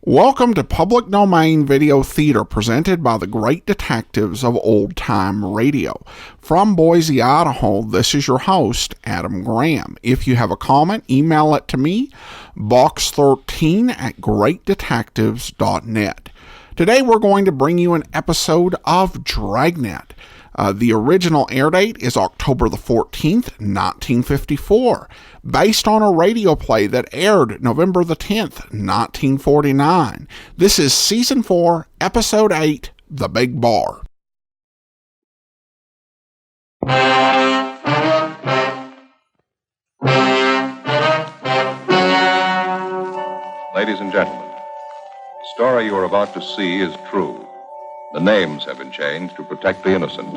Welcome to Public Domain Video Theater presented by the great detectives of old-time radio. From Boise, Idaho, this is your host, Adam Graham. If you have a comment, email it to me, box13@greatdetectives.net. Today we're going to bring you an episode of Dragnet. The original air date is October the 14th, 1954, based on a radio play that aired November the 10th, 1949. This is Season 4, Episode 8, The Big Bar. Ladies and gentlemen, the story you are about to see is true. The names have been changed to protect the innocent.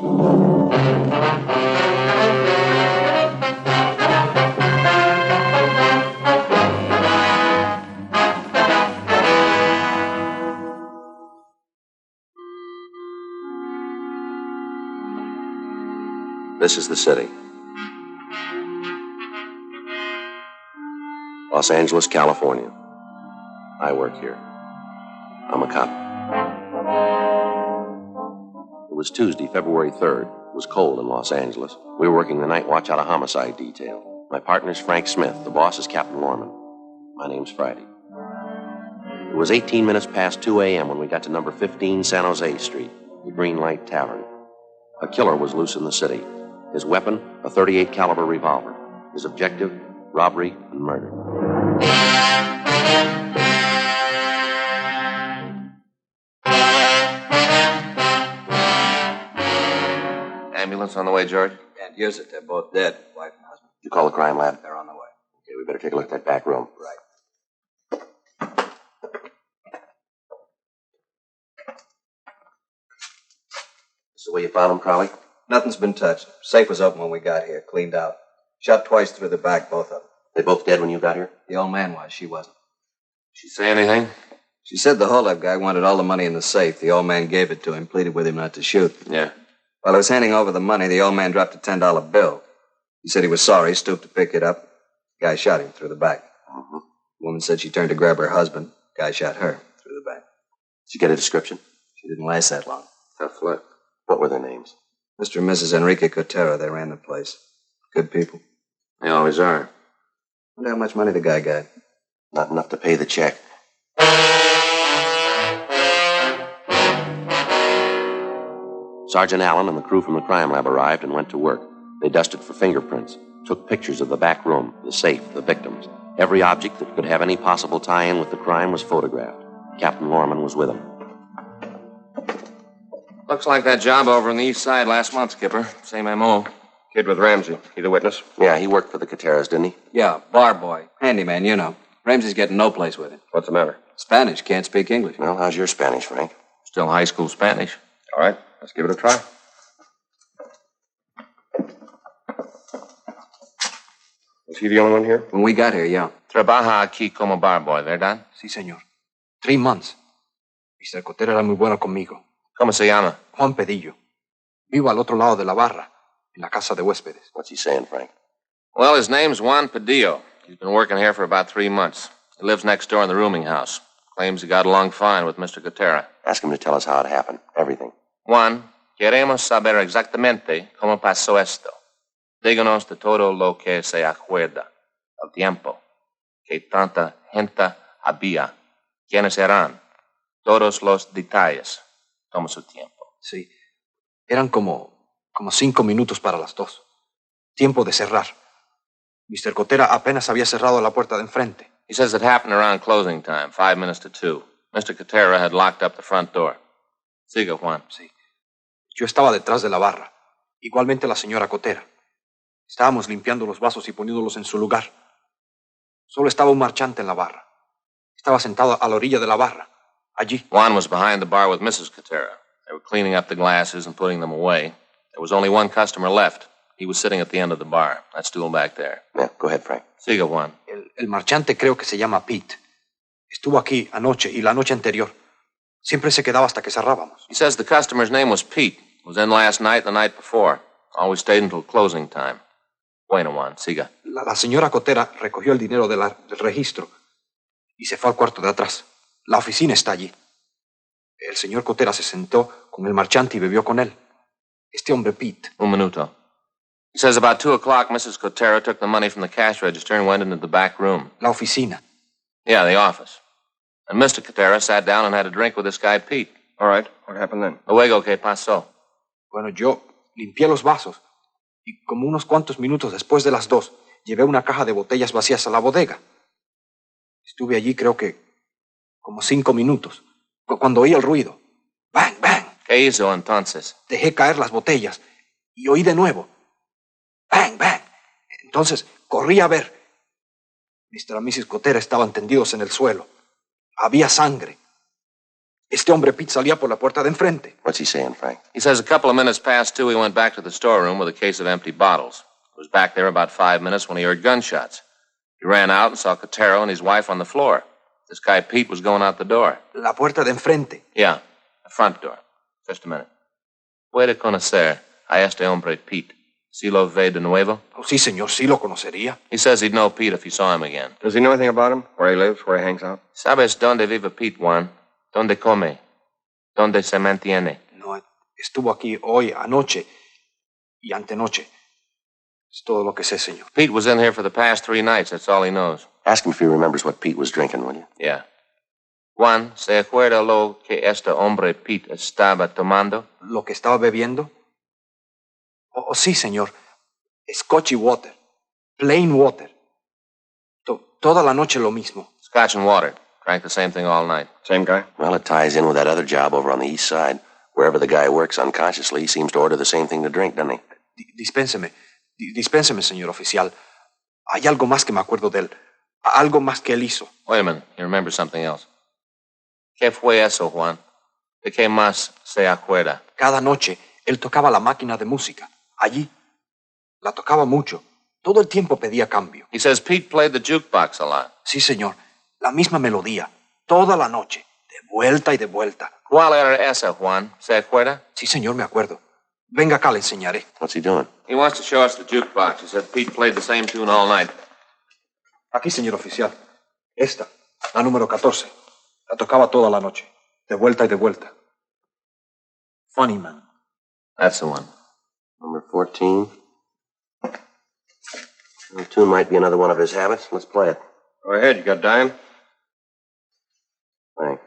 This is the city. Los Angeles, California. I work here. I'm a cop. It was Tuesday, February 3rd. It was cold in Los Angeles. We were working the night watch out of homicide detail. My partner's Frank Smith. The boss is Captain Lorman. My name's Friday. It was 18 minutes past 2 a.m. when we got to number 15 San Jose Street, the Green Light Tavern. A killer was loose in the city. His weapon, a .38 caliber revolver. His objective, robbery and murder. Ambulance on the way, George? Can't use it. They're both dead, wife and husband. You call the crime lab? They're on the way. Okay, we better take a look at that back room. Right. This is the way you found him, Crowley? Nothing's been touched. Safe was open when we got here, cleaned out. Shot twice through the back, both of them. They both dead when you got here? The old man was. She wasn't. She say anything? She said the holdup guy wanted all the money in the safe. The old man gave it to him, pleaded with him not to shoot. Yeah. While I was handing over the money, the old man dropped a $10 bill. He said he was sorry, stooped to pick it up. The guy shot him through the back. Mm-hmm. The woman said she turned to grab her husband. The guy shot her through the back. Did you get a description? She didn't last that long. Tough luck. What were their names? Mr. and Mrs. Enrique Cotero, they ran the place. Good people. They always are. Wonder how much money the guy got. Not enough to pay the check. Sergeant Allen and the crew from the crime lab arrived and went to work. They dusted for fingerprints, took pictures of the back room, the safe, the victims. Every object that could have any possible tie-in with the crime was photographed. Captain Lorman was with them. Looks like that job over on the east side last month, Skipper. Same M.O. Kid with Ramsey. He the witness? Yeah, he worked for the Coteras, didn't he? Yeah, bar boy. Handyman, you know. Ramsey's getting no place with him. What's the matter? Spanish, can't speak English. Well, how's your Spanish, Frank? Still high school Spanish. All right, let's give it a try. Was he the only one here? When we got here, yeah. Trabaja aquí como bar boy, ¿verdad? Sí, señor. 3 months. Mr. Cotero era muy bueno conmigo. ¿Cómo se llama? Juan Pedillo. Vivo al otro lado de la barra, en la casa de huéspedes. What's he saying, Frank? Well, his name's Juan Padillo. He's been working here for about 3 months. He lives next door in the rooming house. Claims he got along fine with Mr. Cotera. Ask him to tell us how it happened. Everything. Juan, queremos saber exactamente cómo pasó esto. Díganos de todo lo que se acuerda. El tiempo. Que tanta gente había. ¿Quiénes eran? Todos los detalles. Toma su tiempo. Sí. Eran como 5 minutos para las 2. Tiempo de cerrar. Mr. Cotera apenas había cerrado la puerta de enfrente. He says it happened around closing time, 5 minutes to 2. Mr. Cotera had locked up the front door. Siga, Juan. Sí. Yo estaba detrás de la barra. Igualmente la señora Cotera. Estábamos limpiando los vasos y poniéndolos en su lugar. Solo estaba un marchante en la barra. Estaba sentado a la orilla de la barra. Allí. Juan was behind the bar with Mrs. Cotera. They were cleaning up the glasses and putting them away. There was only one customer left. He was sitting at the end of the bar. That stool back there. Yeah, go ahead, Frank. Siga, Juan. El marchante creo que se llama Pete. Estuvo aquí anoche y la noche anterior. Siempre se quedaba hasta que cerrábamos. He says the customer's name was Pete. Was in last night and the night before. Always stayed until closing time. Bueno, Juan, siga. La señora Cotera recogió el dinero del registro y se fue al cuarto de atrás. La oficina está allí. El señor Cotera se sentó con el marchante y bebió con él. Este hombre Pete. Un minuto. He says about 2 o'clock, Mrs. Cotera took the money from the cash register and went into the back room. La oficina. Yeah, the office. And Mr. Cotera sat down and had a drink with this guy, Pete. All right. What happened then? Luego, ¿qué pasó? Bueno, yo limpié los vasos y como unos cuantos minutos después de las 2, llevé una caja de botellas vacías a la bodega. Estuve allí creo que como 5 minutos, cuando oí el ruido. ¡Bang, bang! ¿Qué hizo entonces? Dejé caer las botellas y oí de nuevo. ¡Bang, bang! Entonces corrí a ver. Mr. y Mrs. Cotera estaban tendidos en el suelo. Había sangre. Este hombre Pete salía por la puerta de enfrente. What's he saying, Frank? He says a couple of minutes past 2, he went back to the storeroom with a case of empty bottles. He was back there about 5 minutes when he heard gunshots. He ran out and saw Cotero and his wife on the floor. This guy Pete was going out the door. La puerta de enfrente. Yeah, the front door. Just a minute. Puede conocer a este hombre Pete. ¿Sí lo ve de nuevo? Oh, sí, señor, sí lo conocería. He says he'd know Pete if he saw him again. Does he know anything about him? Where he lives? Where he hangs out? ¿Sabes dónde vive Pete, Juan? ¿Dónde come? ¿Dónde se mantiene? No, estuvo aquí hoy, anoche y antenoche. Es todo lo que sé, señor. Pete was in here for the past 3 nights. That's all he knows. Ask him if he remembers what Pete was drinking, will you? Yeah. Juan, ¿se acuerda lo que este hombre Pete estaba tomando? ¿Lo que estaba bebiendo? Oh, sí, señor. Scotchy water. Plain water. Toda la noche lo mismo. Scotch and water. Drank the same thing all night. Same guy? Well, it ties in with that other job over on the east side. Wherever the guy works unconsciously, he seems to order the same thing to drink, doesn't he? Dispénseme, señor oficial. Hay algo más que me acuerdo de él. Algo más que él hizo. Wait a minute. You remember something else. ¿Qué fue eso, Juan? ¿De qué más se acuerda? Cada noche, él tocaba la máquina de música. Allí. La tocaba mucho. Todo el tiempo pedía cambio. He says Pete played the jukebox a lot. Sí, señor. La misma melodía. Toda la noche. De vuelta y de vuelta. ¿Cuál era esa, Juan? ¿Se acuerda? Sí, señor, me acuerdo. Venga acá, le enseñaré. What's he doing? He wants to show us the jukebox. He said Pete played the same tune all night. Aquí, señor oficial. Esta, la número 14. La tocaba toda la noche. De vuelta y de vuelta. Funny Man. That's the one. Number 14. The tune might be another one of his habits. Let's play it. Go ahead. You got dime? Thanks.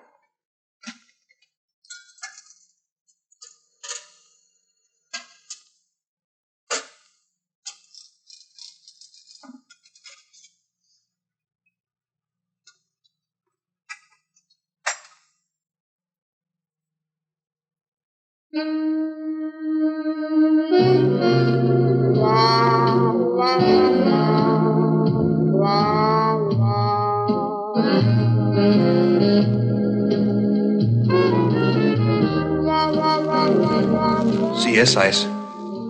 Sí, esa es.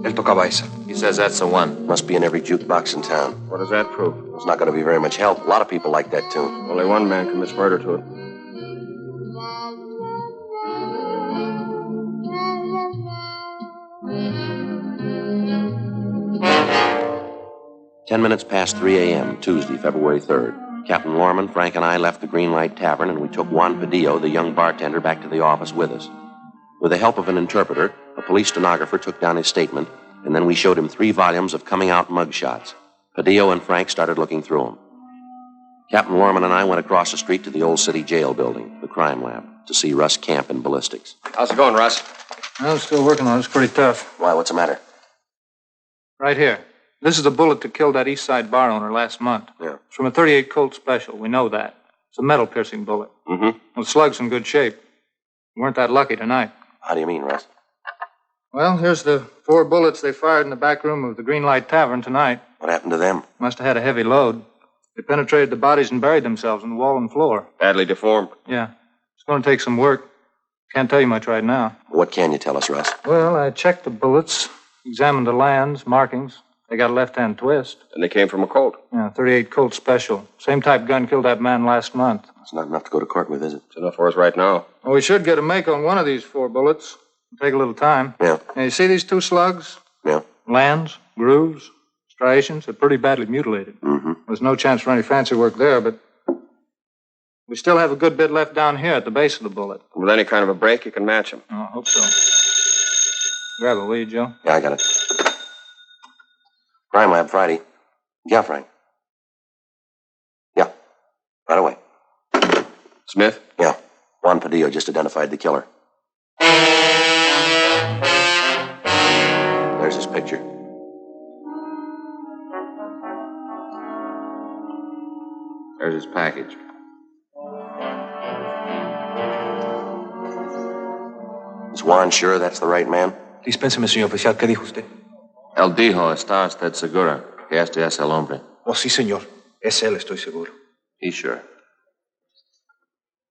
Él tocaba esa. He says that's the one. Must be in every jukebox in town. What does that prove? It's not going to be very much help. A lot of people like that tune. Only one man commits murder to it. Ten minutes past 3 a.m., Tuesday, February 3rd. Captain Lorman, Frank, and I left the Green Light Tavern, and we took Juan Padillo, the young bartender, back to the office with us. With the help of an interpreter, a police stenographer took down his statement, and then we showed him 3 volumes of coming-out mugshots. Padillo and Frank started looking through them. Captain Lorman and I went across the street to the old city jail building, the crime lab, to see Russ Camp in ballistics. How's it going, Russ? I'm still working on it. It's pretty tough. Why, what's the matter? Right here. This is the bullet that killed that East Side bar owner last month. Yeah. It's from a .38 Colt Special. We know that. It's a metal-piercing bullet. Mm-hmm. Well, the slug's in good shape. We weren't that lucky tonight. How do you mean, Russ? Well, here's the 4 bullets they fired in the back room of the Green Light Tavern tonight. What happened to them? Must have had a heavy load. They penetrated the bodies and buried themselves in the wall and floor. Badly deformed. Yeah. It's going to take some work. Can't tell you much right now. What can you tell us, Russ? Well, I checked the bullets, examined the lands, markings. They got a left-hand twist. And they came from a Colt. Yeah, .38 Colt Special. Same type gun killed that man last month. It's not enough to go to court with, is it? It's enough for us right now. Well, we should get a make on one of these 4 bullets. It'll take a little time. Yeah. Now, you see these 2 slugs? Yeah. Lands, grooves, striations. They're pretty badly mutilated. Mm-hmm. There's no chance for any fancy work there, but We still have a good bit left down here at the base of the bullet. With any kind of a break, you can match him. Oh, I hope so. Grab it, will you, Joe? Yeah, I got it. Crime Lab, Friday. Yeah, Frank. Yeah, right away. Smith? Yeah, Juan Padillo just identified the killer. There's his picture. There's his package. Is Juan sure that's the right man? Dispénseme, señor oficial. ¿Qué dijo usted? Él dijo, ¿está usted segura que este es el hombre? Oh, sí, señor. Es él, estoy seguro. He's sure.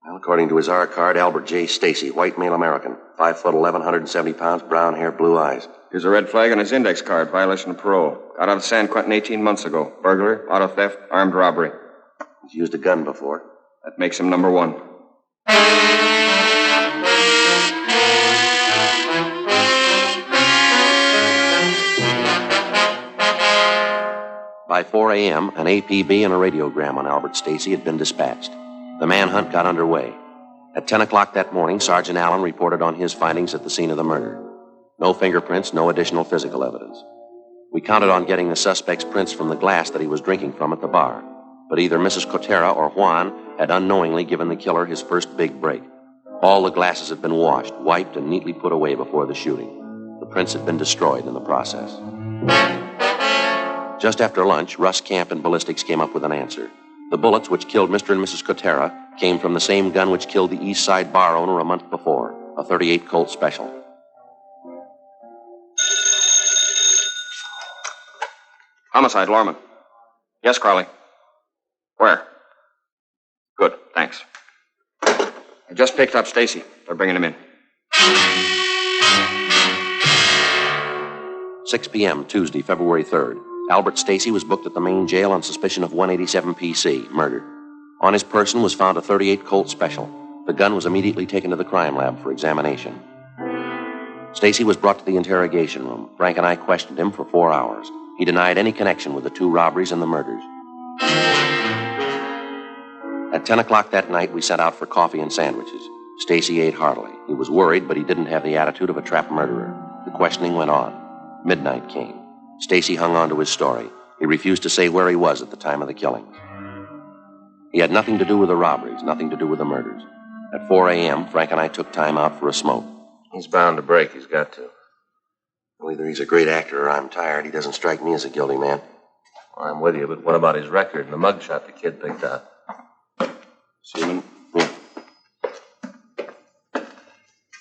Well, according to his R card, Albert J. Stacy, white male American, 5 foot 11, 170 pounds, brown hair, blue eyes. Here's a red flag on his index card, violation of parole. Got out of San Quentin 18 months ago. Burglary, auto theft, armed robbery. He's used a gun before. That makes him number 1. By 4 a.m., an APB and a radiogram on Albert Stacy had been dispatched. The manhunt got underway. At 10 o'clock that morning, Sergeant Allen reported on his findings at the scene of the murder. No fingerprints, no additional physical evidence. We counted on getting the suspect's prints from the glass that he was drinking from at the bar. But either Mrs. Cotera or Juan had unknowingly given the killer his first big break. All the glasses had been washed, wiped, and neatly put away before the shooting. The prints had been destroyed in the process. Just after lunch, Russ Camp and Ballistics came up with an answer. The bullets which killed Mr. and Mrs. Cotera came from the same gun which killed the East Side bar owner a month before, a .38 Colt Special. Homicide, Lorman. Yes, Crowley. Where? Good, thanks. I just picked up Stacy. They're bringing him in. 6 p.m., Tuesday, February 3rd. Albert Stacy was booked at the main jail on suspicion of 187 PC, murder. On his person was found a .38 Colt Special. The gun was immediately taken to the crime lab for examination. Stacy was brought to the interrogation room. Frank and I questioned him for 4 hours. He denied any connection with the 2 robberies and the murders. At 10 o'clock that night, we set out for coffee and sandwiches. Stacy ate heartily. He was worried, but he didn't have the attitude of a trapped murderer. The questioning went on. Midnight came. Stacy hung on to his story. He refused to say where he was at the time of the killings. He had nothing to do with the robberies, nothing to do with the murders. At 4 a.m., Frank and I took time out for a smoke. He's bound to break. He's got to. Well, either he's a great actor or I'm tired. He doesn't strike me as a guilty man. Well, I'm with you, but what about his record and the mugshot the kid picked out? Seaman? Yeah.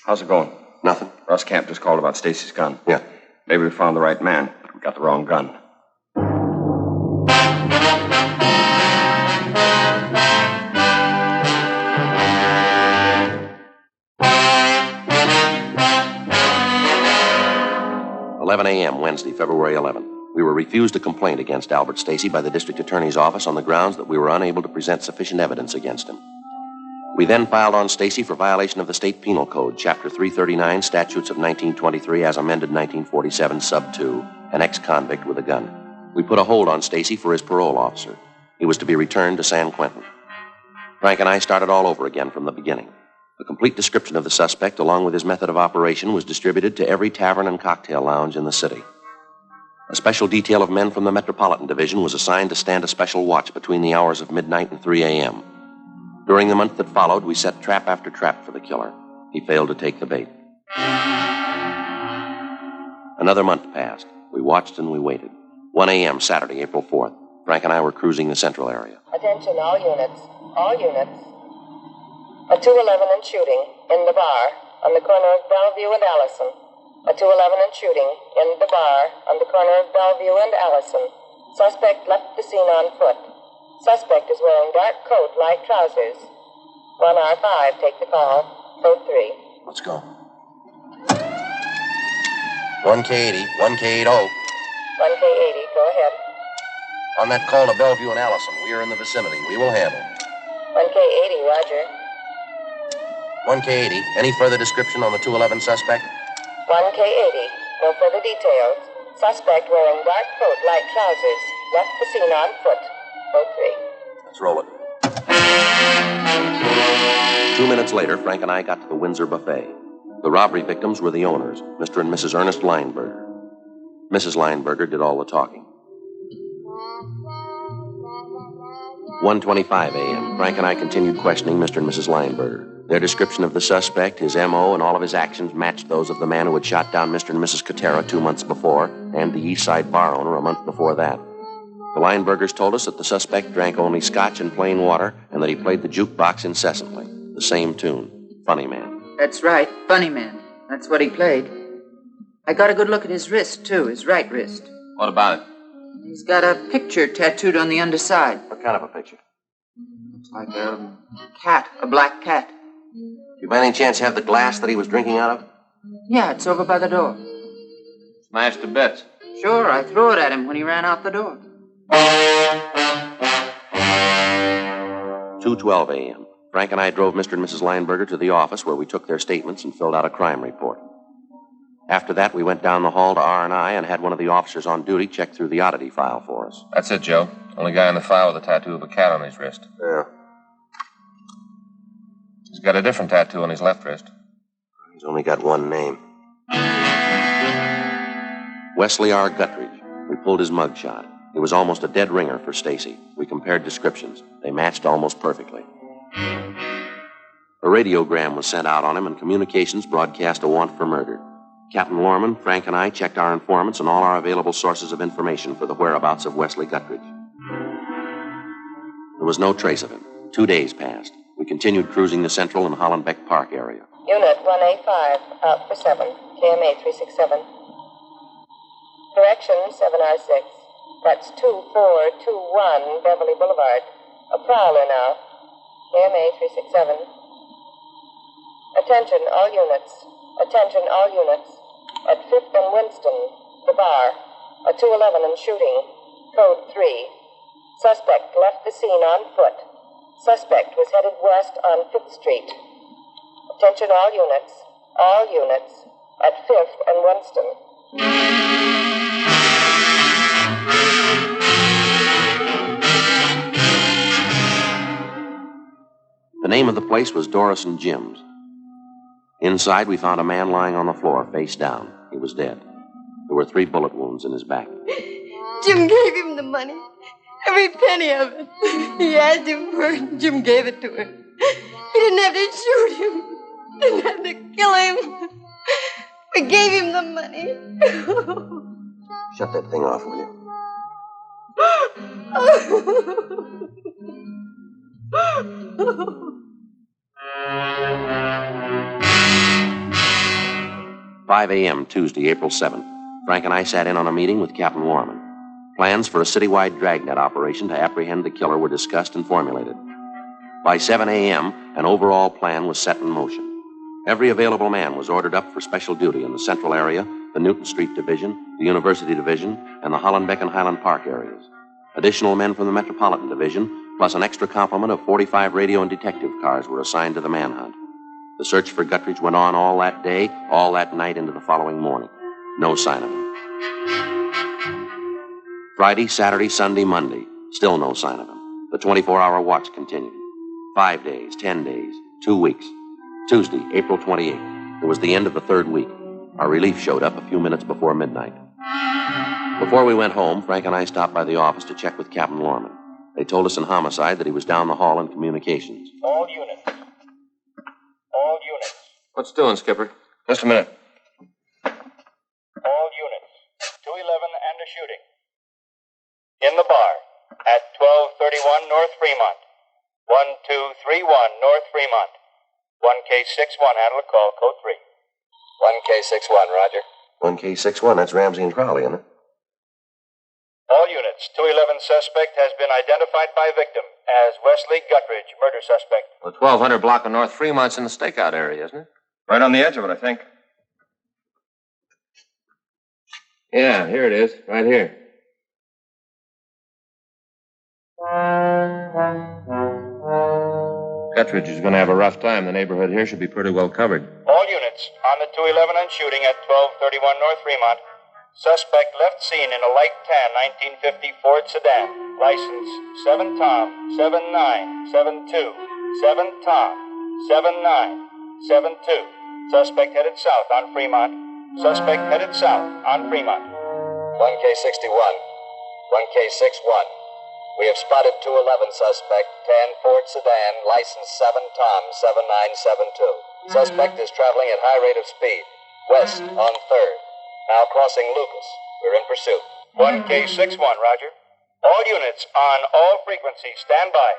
How's it going? Nothing. Russ Camp just called about Stacy's gun. Yeah. Maybe we found the right man, but we got the wrong gun. a.m., Wednesday, February 11th. We were refused a complaint against Albert Stacy by the district attorney's office on the grounds that we were unable to present sufficient evidence against him. We then filed on Stacy for violation of the State Penal Code, Chapter 339, Statutes of 1923 as amended 1947, Sub 2, an ex-convict with a gun. We put a hold on Stacy for his parole officer. He was to be returned to San Quentin. Frank and I started all over again from the beginning. A complete description of the suspect, along with his method of operation, was distributed to every tavern and cocktail lounge in the city. A special detail of men from the Metropolitan Division was assigned to stand a special watch between the hours of midnight and 3 a.m. During the month that followed, we set trap after trap for the killer. He failed to take the bait. Another month passed. We watched and we waited. 1 a.m., Saturday, April 4th. Frank and I were cruising the central area. Attention, all units. All units. A 211 and shooting in the bar on the corner of Bellevue and Allison. A 211 and shooting in the bar on the corner of Bellevue and Allison. Suspect left the scene on foot. Suspect is wearing dark coat, light trousers. 1R5, take the call. Code 3. Let's go. 1K80, 1K80. 1K80, go ahead. On that call to Bellevue and Allison, we are in the vicinity. We will handle. 1K80, roger. 1K80, any further description on the 211 suspect? 1K80, no further details. Suspect wearing dark coat, light trousers. Left the scene on foot. Code 3. Let's roll it. 2 minutes later, Frank and I got to the Windsor Buffet. The robbery victims were the owners, Mr. and Mrs. Ernest Lineberger. Mrs. Lineberger did all the talking. 1:25 a.m., Frank and I continued questioning Mr. and Mrs. Lineberger. Their description of the suspect, his M.O., and all of his actions matched those of the man who had shot down Mr. and Mrs. Cotera 2 months before, and the East Side bar owner a month before that. The Linebergers told us that the suspect drank only scotch and plain water, and that he played the jukebox incessantly. The same tune, Funny Man. That's right, Funny Man. That's what he played. I got a good look at his wrist, too, his right wrist. What about it? He's got a picture tattooed on the underside. What kind of a picture? Looks like a cat, a black cat. You by any chance have the glass that he was drinking out of? Yeah, it's over by the door. Smashed to bits. Sure, I threw it at him when he ran out the door. 2:12 a.m. Frank and I drove Mr. and Mrs. Lineberger to the office where we took their statements and filled out a crime report. After that, we went down the hall to R&I and had one of the officers on duty check through the oddity file for us. That's it, Joe. Only guy in the file with a tattoo of a cat on his wrist. Yeah. He's got a different tattoo on his left wrist. He's only got one name. Wesley R. Guttridge. We pulled his mugshot. He was almost a dead ringer for Stacy. We compared descriptions. They matched almost perfectly. A radiogram was sent out on him, and communications broadcast a warrant for murder. Captain Lorman, Frank, and I checked our informants and all our available sources of information for the whereabouts of Wesley Guttridge. There was no trace of him. 2 days passed. We continued cruising the Central and Hollenbeck Park area. Unit 1A5, out for 7, KMA 367. Correction 7R6. That's 2421 Beverly Boulevard. A prowler now. KMA 367. Attention all units. Attention all units. At 5th and Winston, the bar. A 211 and shooting. Code 3. Suspect left the scene on foot. Suspect was headed west on 5th Street. Attention all units. All units. At 5th and Winston. The name of the place was Doris and Jim's. Inside, we found a man lying on the floor, face down. He was dead. There were 3 bullet wounds in his back. Jim gave him the money. Every penny of it. He asked him for it, and Jim gave it to him. He didn't have to shoot him. Didn't have to kill him. We gave him the money. Shut that thing off, will you? 5 a.m., Tuesday, April 7th. Frank and I sat in on a meeting with Captain Lorman. Plans for a citywide Dragnet operation to apprehend the killer were discussed and formulated. By 7 a.m., an overall plan was set in motion. Every available man was ordered up for special duty in the Central area, the Newton Street Division, the University Division, and the Hollenbeck and Highland Park areas. Additional men from the Metropolitan Division, plus an extra complement of 45 radio and detective cars were assigned to the manhunt. The search for Guttridge went on all that day, all that night into the following morning. No sign of him. Friday, Saturday, Sunday, Monday. Still no sign of him. The 24-hour watch continued. 5 days, 10 days, 2 weeks. Tuesday, April 28th. It was the end of the 3rd week. Our relief showed up a few minutes before midnight. Before we went home, Frank and I stopped by the office to check with Captain Lorman. They told us in homicide that he was down the hall in communications. All units. All units. What's doing, Skipper? Just a minute. All units. 211 and a shooting. In the bar at 1231 North Fremont. 1231 North Fremont. 1K61, handle a call, code 3. 1K61, roger. 1K61, that's Ramsey and Crowley, isn't it? All units, 211 suspect has been identified by victim as Wesley Guttridge, murder suspect. The 1200 block of North Fremont's in the stakeout area, isn't it? Right on the edge of it, I think. Yeah, here it is. Right here. Guttridge is going to have a rough time. The neighborhood here should be pretty well covered. All units, on the 211 and shooting at 1231 North Fremont. Suspect left scene in a light tan 1950 Ford sedan. License 7 Tom 7972 7 Tom 7972. Suspect headed south on Fremont. Suspect headed south on Fremont. 1K61. 1K61. We have spotted 211 suspect, tan Ford sedan, license 7 Tom 7972. Suspect is traveling at high rate of speed, west on 3rd. Now crossing Lucas. We're in pursuit. 1K61, roger. All units on all frequencies, stand by.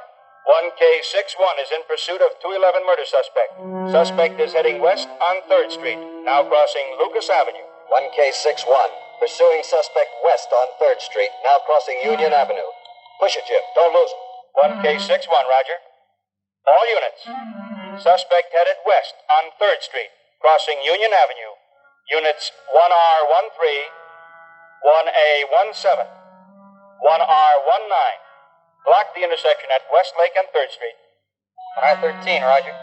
1K61 is in pursuit of 211 murder suspect. Suspect is heading west on 3rd Street, now crossing Lucas Avenue. 1K61, pursuing suspect west on 3rd Street, now crossing Union Avenue. Push it, Jim. Don't lose him. 1K61, roger. All units. Suspect headed west on 3rd Street, crossing Union Avenue. Units 1R13, 1A17, 1R19. Block the intersection at Westlake and 3rd Street. 1R13, roger.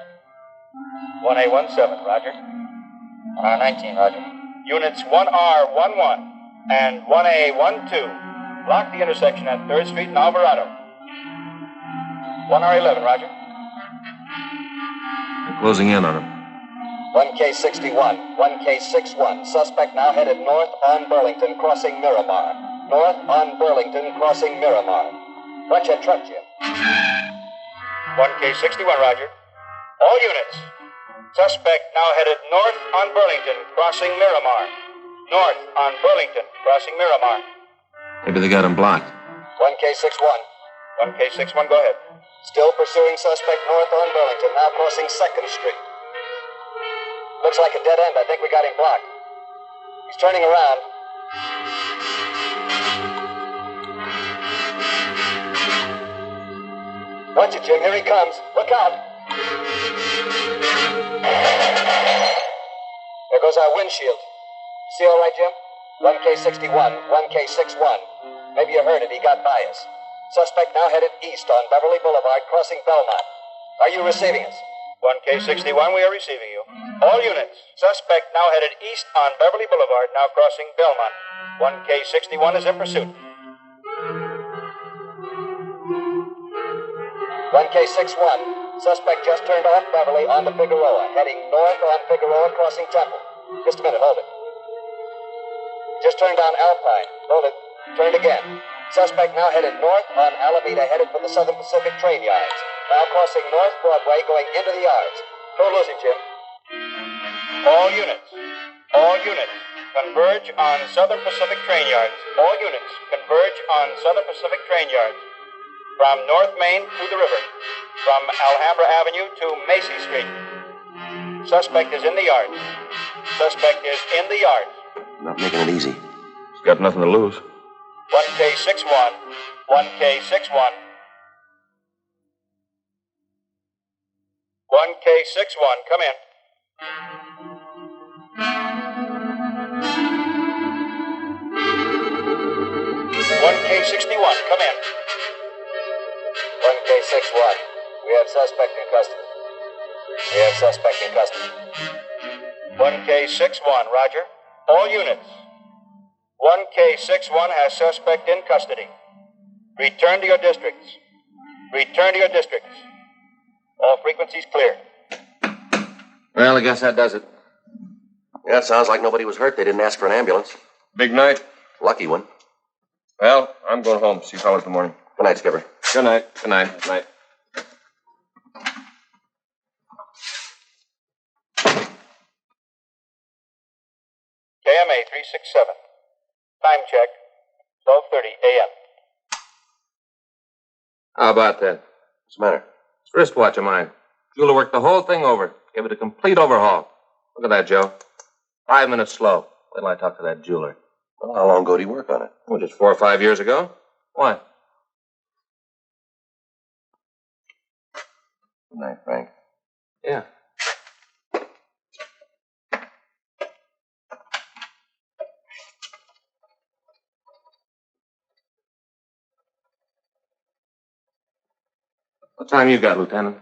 1A17, roger. 1R19, roger. Units 1R11 and 1A12. Block the intersection at 3rd Street and Alvarado. 1R11, roger. They're closing in on him. 1K61, 1K61. Suspect now headed north on Burlington, crossing Miramar. North on Burlington, crossing Miramar. Watch that truck, Jim. 1K61, roger. All units. Suspect now headed north on Burlington, crossing Miramar. North on Burlington, crossing Miramar. Maybe they got him blocked. 1K61. 1K61, go ahead. Still pursuing suspect north on Burlington, now crossing 2nd Street. Looks like a dead end. I think we got him blocked. He's turning around. Watch it, Jim. Here he comes. Look out. There goes our windshield. You see all right, Jim? 1K61, 1K61. Maybe you heard it. He got by us. Suspect now headed east on Beverly Boulevard, crossing Belmont. Are you receiving us? 1K61, we are receiving you. All units. Suspect now headed east on Beverly Boulevard, now crossing Belmont. 1K61 is in pursuit. 1K61. Suspect just turned off Beverly onto Figueroa, heading north on Figueroa, crossing Temple. Just a minute, hold it. Just turned down Alpine. Hold it. Turned again. Suspect now headed north on Alameda, headed for the Southern Pacific train yards. Now crossing North Broadway, going into the yards. Don't lose him, Jim. All units. All units. Converge on Southern Pacific train yards. All units. Converge on Southern Pacific train yards. From North Main to the river. From Alhambra Avenue to Macy Street. Suspect is in the yards. Suspect is in the yards. Not making it easy. He's got nothing to lose. 1K61. 1K61. 1K61, come in. 1K61, come in. 1K61. We have suspect in custody. We have suspect in custody. 1K61, roger. All units. 1K61 has suspect in custody. Return to your districts. Return to your districts. All frequencies clear. Well, I guess that does it. Yeah, it sounds like nobody was hurt. They didn't ask for an ambulance. Big night. Lucky one. Well, I'm going home. See you fellas in the morning. Good night, Skipper. Good night. Good night. Good night. KMA 367. Time check. 12:30 a.m. How about that? What's the matter? It's wristwatch of mine. Jeweler worked the whole thing over. Gave it a complete overhaul. Look at that, Joe. 5 minutes slow. Wait till I talk to that jeweler. Well, how long ago did he work on it? Well, just 4 or 5 years ago. Why? Good night, Frank. Yeah. What time you got, Lieutenant?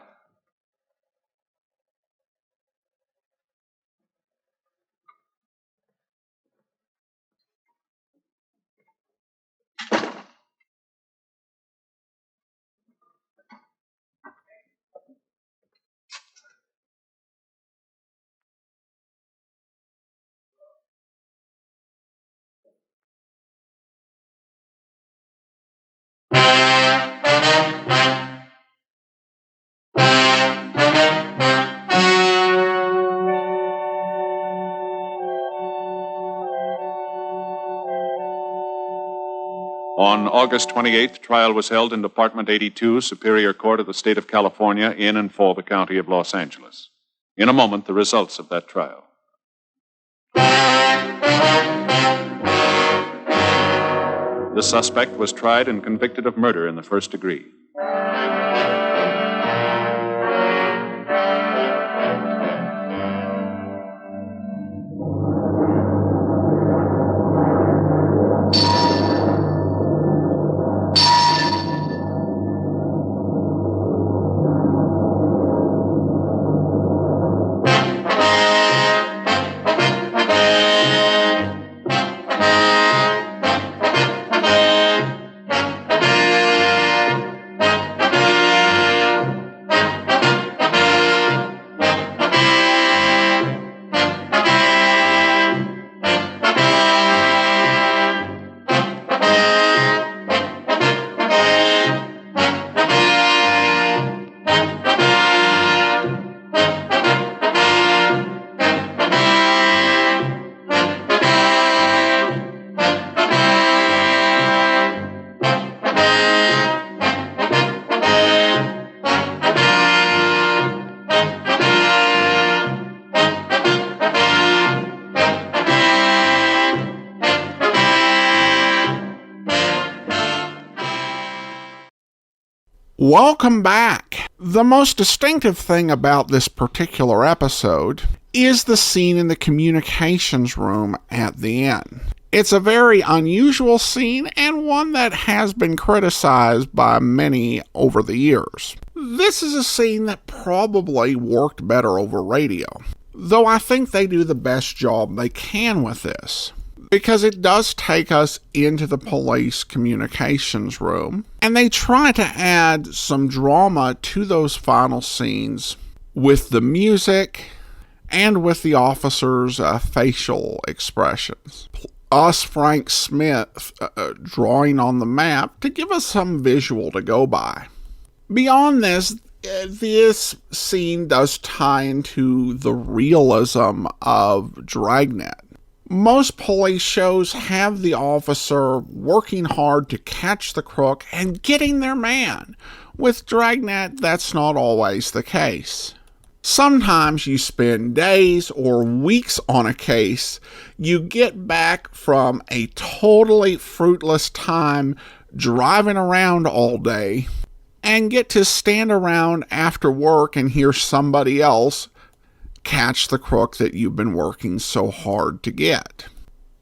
On August 28th, trial was held in Department 82, Superior Court of the State of California, in and for the County of Los Angeles. In a moment, the results of that trial. The suspect was tried and convicted of murder in the first degree. Welcome back. The most distinctive thing about this particular episode is the scene in the communications room at the end. It's a very unusual scene and one that has been criticized by many over the years. This is a scene that probably worked better over radio, though I think they do the best job they can with this, because it does take us into the police communications room, and they try to add some drama to those final scenes with the music and with the officers' facial expressions. Us, Frank Smith, drawing on the map to give us some visual to go by. Beyond this, this scene does tie into the realism of Dragnet. Most police shows have the officer working hard to catch the crook and getting their man. With Dragnet, that's not always the case. Sometimes you spend days or weeks on a case. You get back from a totally fruitless time driving around all day and get to stand around after work and hear somebody else catch the crook that you've been working so hard to get.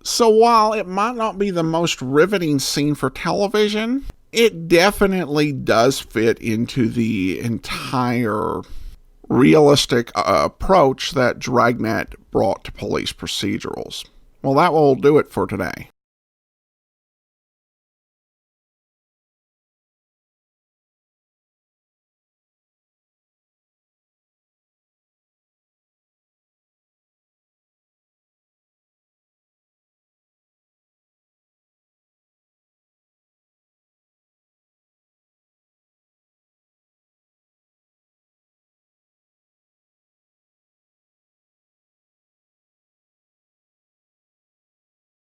So while it might not be the most riveting scene for television, it definitely does fit into the entire realistic approach that Dragnet brought to police procedurals. Well, that will do it for today.